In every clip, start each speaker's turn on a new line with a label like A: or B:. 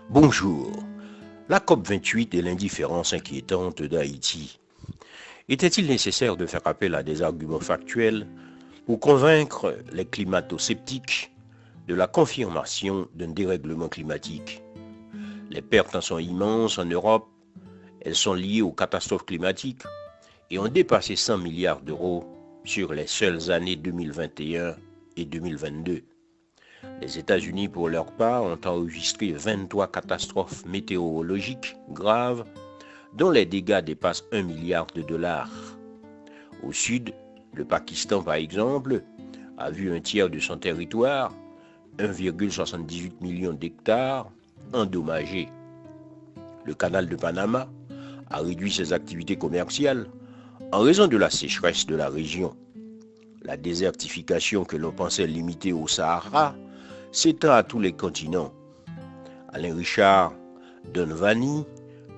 A: Bonjour. La COP28 et l'indifférence inquiétante d'Haïti. Était-il nécessaire de faire appel à des arguments factuels pour convaincre les climato-sceptiques de la confirmation d'un dérèglement climatique? Les pertes en sont immenses en Europe. Elles sont liées aux catastrophes climatiques et ont dépassé 100 milliards d'euros sur les seules années 2021 et 2022. Les États-Unis, pour leur part, ont enregistré 23 catastrophes météorologiques graves, dont les dégâts dépassent 1 milliard de dollars. Au sud, le Pakistan, par exemple, a vu un tiers de son territoire, 1,78 million d'hectares, endommagés. Le canal de Panama a réduit ses activités commerciales en raison de la sécheresse de la région. La désertification que l'on pensait limitée au Sahara s'étend à tous les continents. Alain Richard Donvani,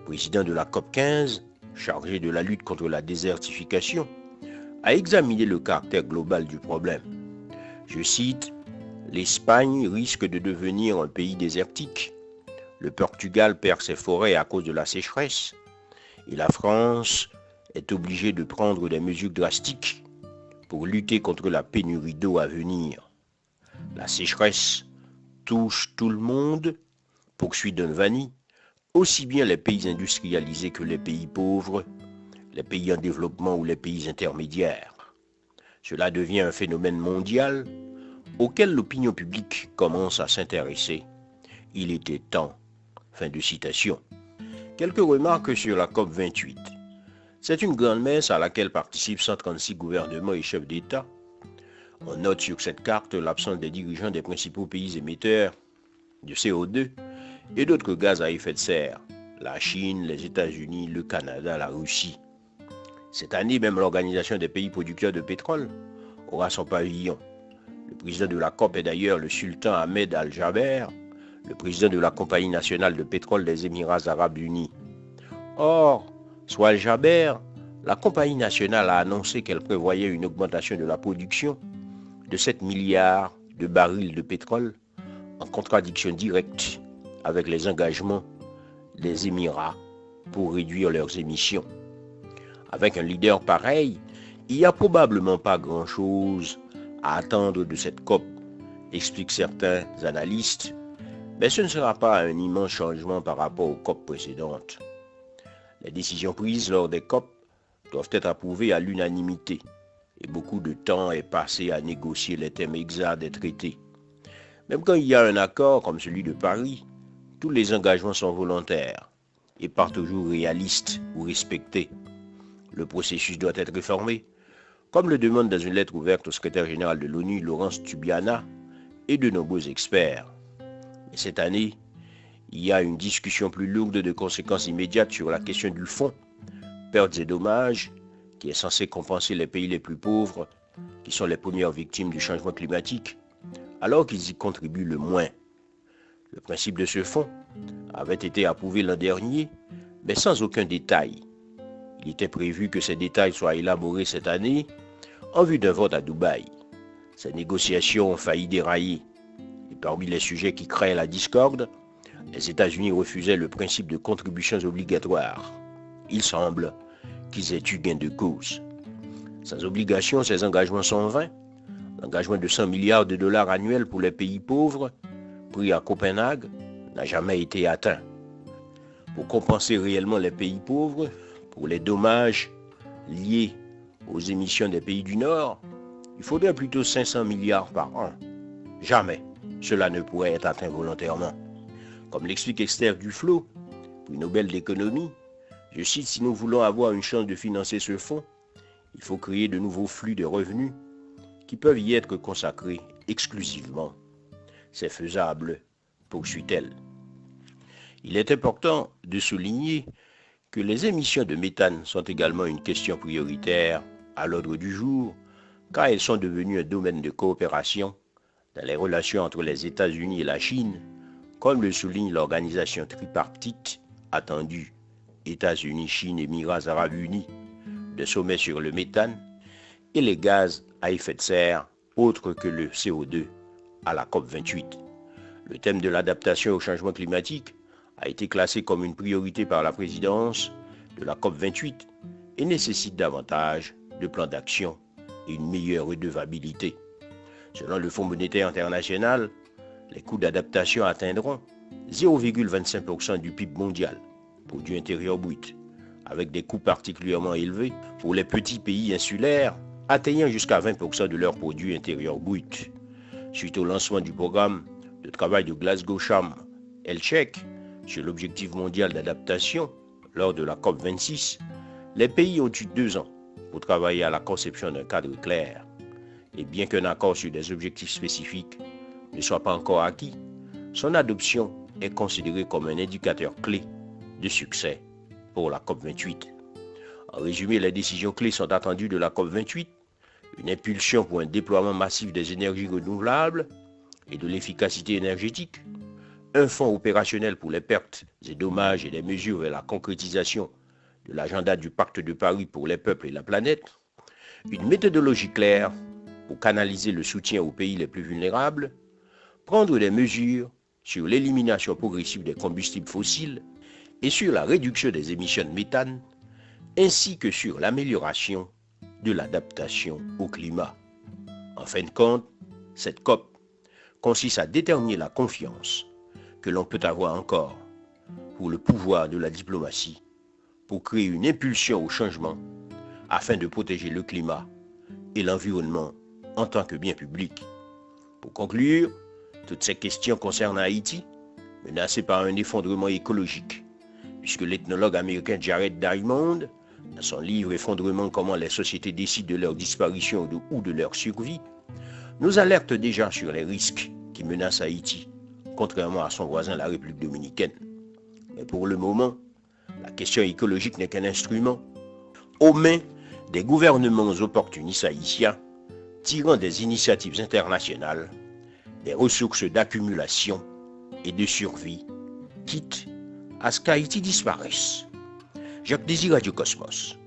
A: président de la COP15, chargé de la lutte contre la désertification, a examiné le caractère global du problème. Je cite, « L'Espagne risque de devenir un pays désertique. Le Portugal perd ses forêts à cause de la sécheresse. Et la France est obligée de prendre des mesures drastiques pour lutter contre la pénurie d'eau à venir. La sécheresse touche tout le monde, poursuit Donvani, aussi bien les pays industrialisés que les pays pauvres, les pays en développement ou les pays intermédiaires. Cela devient un phénomène mondial auquel l'opinion publique commence à s'intéresser. Il était temps. » Fin de citation. Quelques remarques sur la COP28. C'est une grande messe à laquelle participent 136 gouvernements et chefs d'État. On note sur cette carte l'absence des dirigeants des principaux pays émetteurs de CO2 et d'autres gaz à effet de serre, la Chine, les États-Unis, le Canada, la Russie. Cette année, même l'Organisation des pays producteurs de pétrole aura son pavillon. Le président de la COP est d'ailleurs le sultan Ahmed Al-Jaber, le président de la Compagnie nationale de pétrole des Émirats arabes unis. Or, soit Al-Jaber, la Compagnie nationale a annoncé qu'elle prévoyait une augmentation de la production de 7 milliards de barils de pétrole, en contradiction directe avec les engagements des Émirats pour réduire leurs émissions. Avec un leader pareil, il n'y a probablement pas grand-chose à attendre de cette COP, expliquent certains analystes, mais ce ne sera pas un immense changement par rapport aux COP précédentes. Les décisions prises lors des COP doivent être approuvées à l'unanimité, et beaucoup de temps est passé à négocier les thèmes exacts des traités. Même quand il y a un accord comme celui de Paris, tous les engagements sont volontaires et pas toujours réalistes ou respectés. Le processus doit être réformé, comme le demande dans une lettre ouverte au secrétaire général de l'ONU, Laurence Tubiana, et de nombreux experts. Mais cette année, il y a une discussion plus lourde de conséquences immédiates sur la question du fonds, pertes et dommages, qui est censé compenser les pays les plus pauvres, qui sont les premières victimes du changement climatique, alors qu'ils y contribuent le moins. Le principe de ce fonds avait été approuvé l'an dernier, mais sans aucun détail. Il était prévu que ces détails soient élaborés cette année en vue d'un vote à Dubaï. Ces négociations ont failli dérailler. Et parmi les sujets qui créent la discorde, les États-Unis refusaient le principe de contributions obligatoires. Il semble qu'ils aient eu gain de cause. Sans obligation, ces engagements sont vains. L'engagement de 100 milliards de dollars annuels pour les pays pauvres, pris à Copenhague, n'a jamais été atteint. Pour compenser réellement les pays pauvres, pour les dommages liés aux émissions des pays du Nord, il faudrait plutôt 500 milliards par an. Jamais cela ne pourrait être atteint volontairement. Comme l'explique Esther Duflo, prix Nobel d'économie, je cite, « Si nous voulons avoir une chance de financer ce fonds, il faut créer de nouveaux flux de revenus qui peuvent y être consacrés exclusivement. C'est faisable, » poursuit-elle. Il est important de souligner que les émissions de méthane sont également une question prioritaire à l'ordre du jour, car elles sont devenues un domaine de coopération dans les relations entre les États-Unis et la Chine, comme le souligne l'organisation tripartite attendue États-Unis, Chine et Émirats arabes unis, de sommet sur le méthane et les gaz à effet de serre autres que le CO2 à la COP28. Le thème de l'adaptation au changement climatique a été classé comme une priorité par la présidence de la COP28 et nécessite davantage de plans d'action et une meilleure redevabilité. Selon le Fonds monétaire international, les coûts d'adaptation atteindront 0,25% du PIB mondial, produit intérieur brut, avec des coûts particulièrement élevés pour les petits pays insulaires, atteignant jusqu'à 20% de leur produit intérieur brut. Suite au lancement du programme de travail de Glasgow Sharm el-Sheikh sur l'objectif mondial d'adaptation lors de la COP26, les pays ont eu 2 ans pour travailler à la conception d'un cadre clair. Et bien qu'un accord sur des objectifs spécifiques ne soit pas encore acquis, son adoption est considérée comme un indicateur clé de succès pour la COP28. En résumé, les décisions clés sont attendues de la COP28, une impulsion pour un déploiement massif des énergies renouvelables et de l'efficacité énergétique, un fonds opérationnel pour les pertes et dommages et des mesures vers la concrétisation de l'agenda du Pacte de Paris pour les peuples et la planète, une méthodologie claire pour canaliser le soutien aux pays les plus vulnérables, prendre des mesures sur l'élimination progressive des combustibles fossiles et sur la réduction des émissions de méthane, ainsi que sur l'amélioration de l'adaptation au climat. En fin de compte, cette COP consiste à déterminer la confiance que l'on peut avoir encore pour le pouvoir de la diplomatie, pour créer une impulsion au changement afin de protéger le climat et l'environnement en tant que bien public. Pour conclure, toutes ces questions concernent Haïti, menacée par un effondrement écologique, puisque l'ethnologue américain Jared Diamond, dans son livre Effondrement, comment les sociétés décident de leur disparition ou de leur survie, nous alerte déjà sur les risques qui menacent Haïti, contrairement à son voisin la République dominicaine. Mais pour le moment, la question écologique n'est qu'un instrument aux mains des gouvernements opportunistes haïtiens tirant des initiatives internationales, des ressources d'accumulation et de survie, quitte à ce qu'Haïti disparaisse. Jacques Désir, Radio Cosmos.